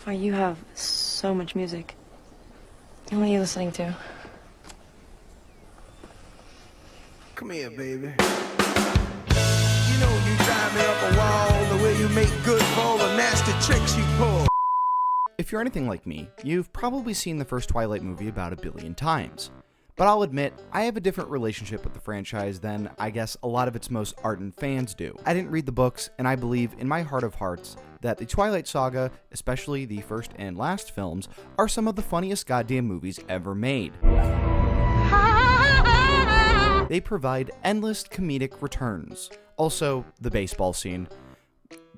Why, you have so much music. What are you listening to? Come here, baby. You know you drive me up a wall the way you make good for all the nasty tricks you pull. If you're anything like me, you've probably seen the first Twilight movie about 1 billion times. But I'll admit, I have a different relationship with the franchise than, I guess, a lot of its most ardent fans do. I didn't read the books, and I believe, in my heart of hearts, that the Twilight saga, especially the first and last films, are some of the funniest goddamn movies ever made. They provide endless comedic returns. Also, the baseball scene.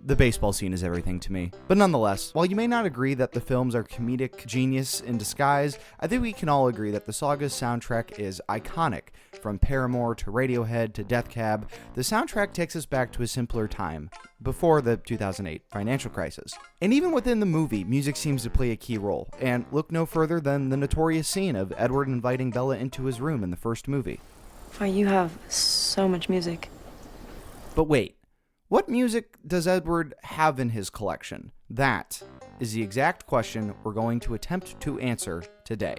The baseball scene is everything to me. But nonetheless, while you may not agree that the films are comedic genius in disguise, I think we can all agree that the saga's soundtrack is iconic. From Paramore to Radiohead to Death Cab, the soundtrack takes us back to a simpler time, before the 2008 financial crisis. And even within the movie, music seems to play a key role, and look no further than the notorious scene of Edward inviting Bella into his room in the first movie. Why, you have so much music. But wait. What music does Edward have in his collection? That is the exact question we're going to attempt to answer today.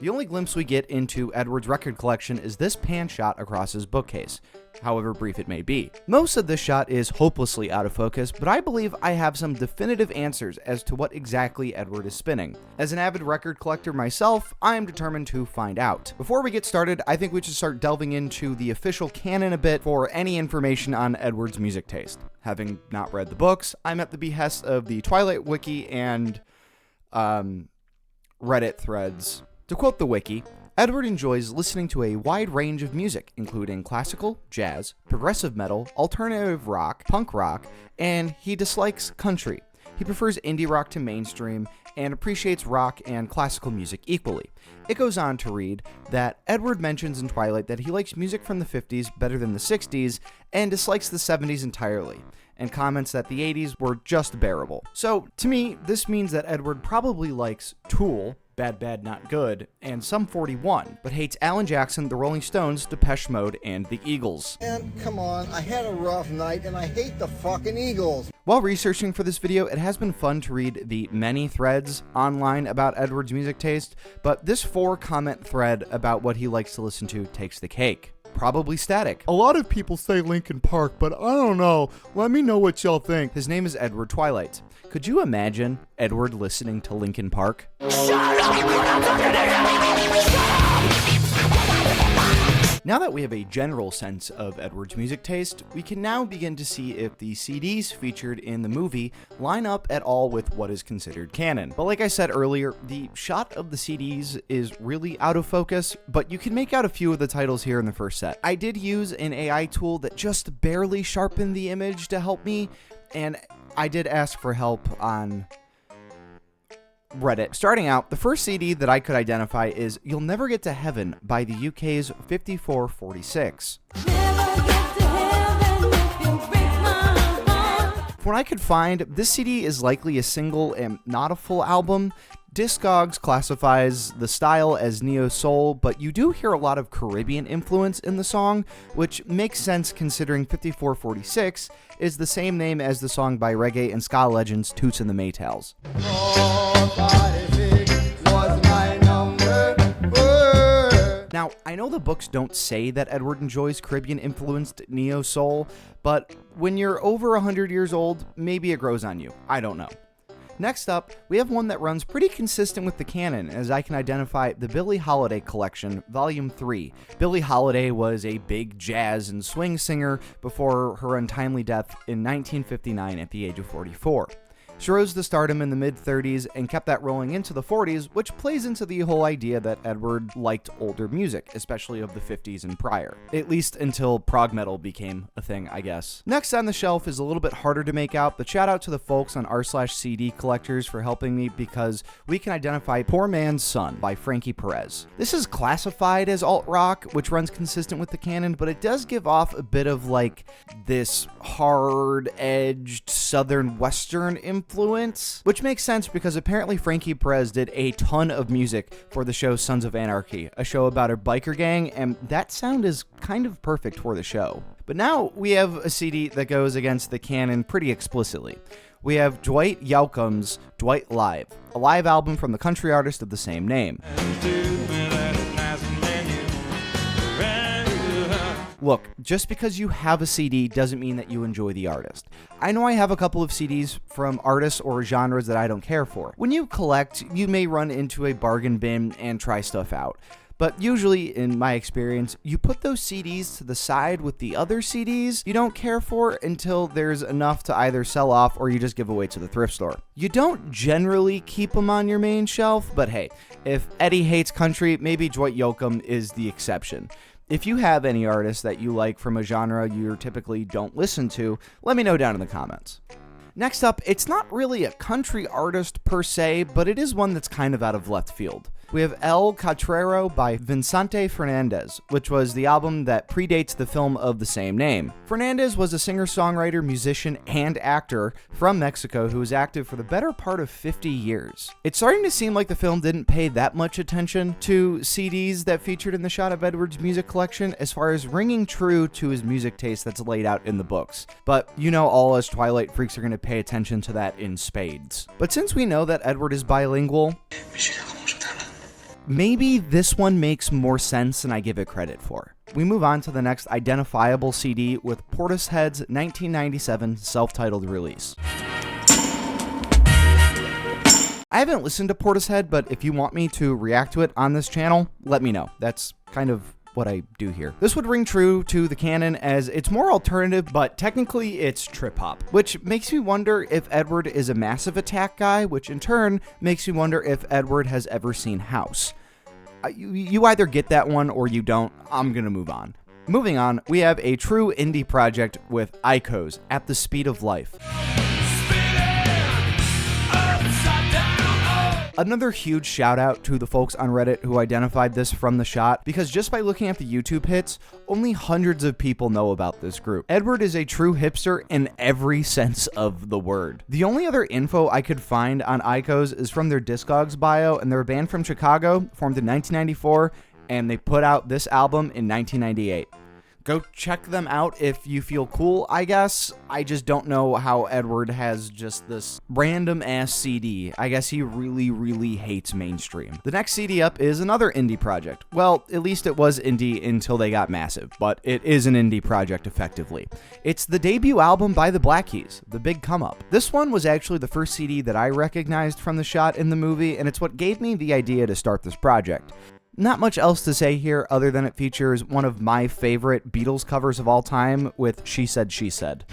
The only glimpse we get into Edward's record collection is this pan shot across his bookcase, however brief it may be. Most of this shot is hopelessly out of focus, but I believe I have some definitive answers as to what exactly Edward is spinning. As an avid record collector myself, I am determined to find out. Before we get started, I think we should start delving into the official canon a bit for any information on Edward's music taste. Having not read the books, I'm at the behest of the Twilight wiki and Reddit threads. To quote the wiki, Edward enjoys listening to a wide range of music, including classical, jazz, progressive metal, alternative rock, punk rock, and he dislikes country. He prefers indie rock to mainstream and appreciates rock and classical music equally. It goes on to read that Edward mentions in Twilight that he likes music from the 50s better than the 60s and dislikes the 70s entirely, and comments that the 80s were just bearable. So, to me, this means that Edward probably likes Tool, Bad Bad Not Good, and Sum 41, but hates Alan Jackson, the Rolling Stones, Depeche Mode, and the Eagles. And come on, I had a rough night and I hate the fucking Eagles. While researching for this video, it has been fun to read the many threads online about Edward's music taste, but this 4-comment thread about what he likes to listen to takes the cake. Probably Static. A lot of people say Linkin Park, but I don't know. Let me know what y'all think. His name is Edward Twilight. Could you imagine Edward listening to Linkin Park? Now that we have a general sense of Edward's music taste, we can now begin to see if the CDs featured in the movie line up at all with what is considered canon. But like I said earlier, the shot of the CDs is really out of focus, but you can make out a few of the titles here in the first set. I did use an AI tool that just barely sharpened the image to help me, and I did ask for help on Reddit. Starting out, the first CD that I could identify is You'll Never Get to Heaven by the UK's 5446. From what I could find, this CD is likely a single and not a full album. Discogs classifies the style as neo-soul, but you do hear a lot of Caribbean influence in the song, which makes sense considering 5446 is the same name as the song by reggae and ska legends Toots and the Maytals. Now, I know the books don't say that Edward enjoys Caribbean-influenced neo-soul, but when you're over 100 years old, maybe it grows on you. I don't know. Next up, we have one that runs pretty consistent with the canon, as I can identify the Billie Holiday Collection, Volume 3. Billie Holiday was a big jazz and swing singer before her untimely death in 1959 at the age of 44. She rose to stardom in the mid-30s and kept that rolling into the 40s, which plays into the whole idea that Edward liked older music, especially of the 50s and prior. At least until prog metal became a thing, I guess. Next on the shelf is a little bit harder to make out, but shout out to the folks on r/CD collectors for helping me because we can identify Poor Man's Son by Frankie Perez. This is classified as alt-rock, which runs consistent with the canon, but it does give off a bit of like this hard-edged southern western influence, which makes sense because apparently Frankie Perez did a ton of music for the show Sons of Anarchy, a show about a biker gang, and that sound is kind of perfect for the show. But now we have a CD that goes against the canon pretty explicitly. we have Dwight Yoakam's Dwight Live, a live album from the country artist of the same name. Look, just because you have a CD doesn't mean that you enjoy the artist. I know I have a couple of CDs from artists or genres that I don't care for. When you collect, you may run into a bargain bin and try stuff out. But usually, in my experience, you put those CDs to the side with the other CDs you don't care for until there's enough to either sell off or you just give away to the thrift store. You don't generally keep them on your main shelf, but hey, if Eddie hates country, maybe Dwight Yoakam is the exception. If you have any artists that you like from a genre you typically don't listen to, let me know down in the comments. Next up, it's not really a country artist per se, but it is one that's kind of out of left field. We have El Catrero by Vicente Fernandez, which was the album that predates the film of the same name. Fernandez was a singer-songwriter, musician, and actor from Mexico who was active for the better part of 50 years. It's starting to seem like the film didn't pay that much attention to CDs that featured in the Shot of Edward's music collection as far as ringing true to his music taste that's laid out in the books. But you know, all us Twilight freaks are going to pay attention to that in spades. But since we know that Edward is bilingual, maybe this one makes more sense than I give it credit for. We move on to the next identifiable CD with Portishead's 1997 self-titled release. I haven't listened to Portishead, but if you want me to react to it on this channel, let me know. That's kind of what I do here. This would ring true to the canon as it's more alternative, but technically it's trip-hop, which makes me wonder if Edward is a Massive Attack guy, which in turn makes me wonder if Edward has ever seen House. You either get that one or you don't. I'm gonna move on. Moving on, we have a true indie project with Icos, At the Speed of Life. Another huge shout out to the folks on Reddit who identified this from the shot, because just by looking at the YouTube hits, only hundreds of people know about this group. Edward is a true hipster in every sense of the word. The only other info I could find on Icos is from their Discogs bio, and they're a band from Chicago, formed in 1994, and they put out this album in 1998. Go check them out if you feel cool, I guess. I just don't know how Edward has just this random ass CD. I guess he really, really hates mainstream. The next CD up is another indie project. Well, at least it was indie until they got massive, but it is an indie project effectively. It's the debut album by the Black Keys, The Big Come Up. This one was actually the first CD that I recognized from the shot in the movie, and it's what gave me the idea to start this project. Not much else to say here other than it features one of my favorite Beatles covers of all time with She Said, She Said.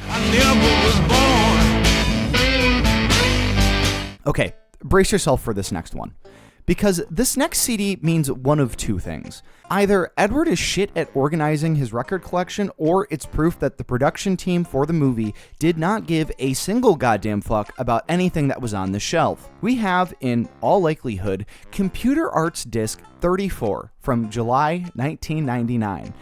Okay, brace yourself for this next one. Because this next CD means one of two things. Either Edward is shit at organizing his record collection, or it's proof that the production team for the movie did not give a single goddamn fuck about anything that was on the shelf. We have, in all likelihood, Computer Arts Disc 34 from July 1999.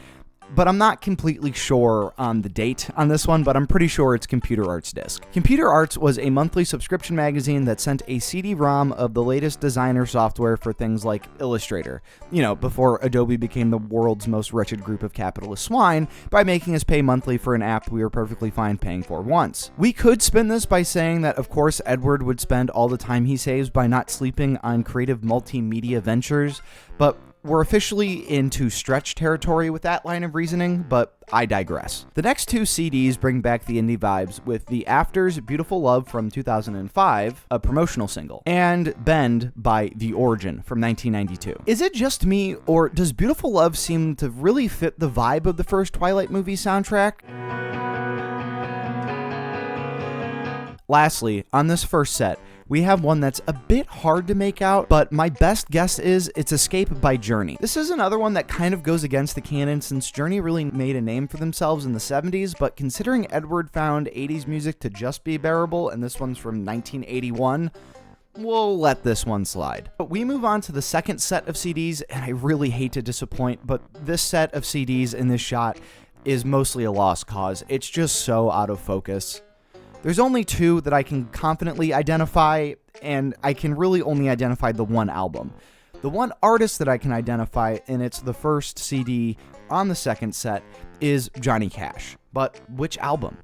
But I'm not completely sure on the date on this one, but I'm pretty sure it's Computer Arts Disc. Computer Arts was a monthly subscription magazine that sent a CD-ROM of the latest designer software for things like Illustrator. You know, before Adobe became the world's most wretched group of capitalist swine by making us pay monthly for an app we were perfectly fine paying for once. We could spin this by saying that, of course, Edward would spend all the time he saves by not sleeping on creative multimedia ventures, but we're officially into stretch territory with that line of reasoning, but I digress. The next two CDs bring back the indie vibes with The Afters' Beautiful Love from 2005, a promotional single, and Bend by The Origin from 1992. Is it just me, or does Beautiful Love seem to really fit the vibe of the first Twilight movie soundtrack? Lastly, on this first set, we have one that's a bit hard to make out, but my best guess is it's Escape by Journey. This is another one that kind of goes against the canon since Journey really made a name for themselves in the 70s, but considering Edward found 80s music to just be bearable, and this one's from 1981, we'll let this one slide. But we move on to the second set of CDs, and I really hate to disappoint, but this set of CDs in this shot is mostly a lost cause. It's just so out of focus. There's only two that I can confidently identify, and I can really only identify the one album. The one artist that I can identify, and it's the first CD on the second set, is Johnny Cash. But which album?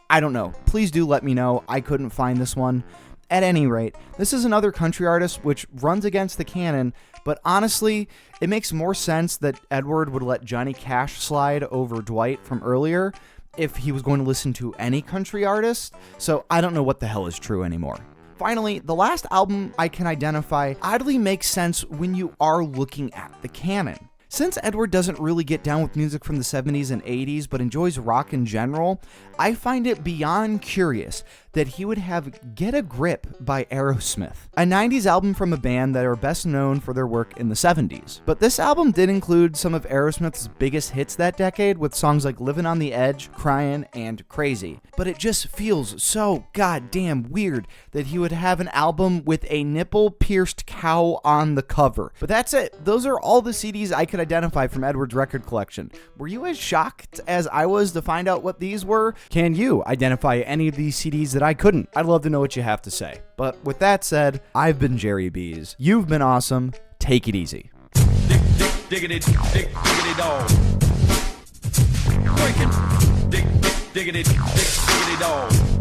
I don't know. Please do let me know. I couldn't find this one. At any rate, this is another country artist which runs against the canon, but honestly, it makes more sense that Edward would let Johnny Cash slide over Dwight from earlier if he was going to listen to any country artist, so I don't know what the hell is true anymore. Finally, the last album I can identify oddly makes sense when you are looking at the canon. Since Edward doesn't really get down with music from the 70s and 80s but enjoys rock in general, I find it beyond curious that he would have Get a Grip by Aerosmith, a 90s album from a band that are best known for their work in the 70s. But this album did include some of Aerosmith's biggest hits that decade with songs like Livin' on the Edge, Cryin', and Crazy. But it just feels so goddamn weird that he would have an album with a nipple-pierced cow on the cover. But that's it. Those are all the CDs I could identify from Edward's record collection. Were you as shocked as I was to find out what these were? Can you identify any of these CDs that I couldn't? I'd love to know what you have to say. But with that said, I've been Jerry Bees. You've been awesome. Take it easy. Diggity dog. Breaking. Diggity dog.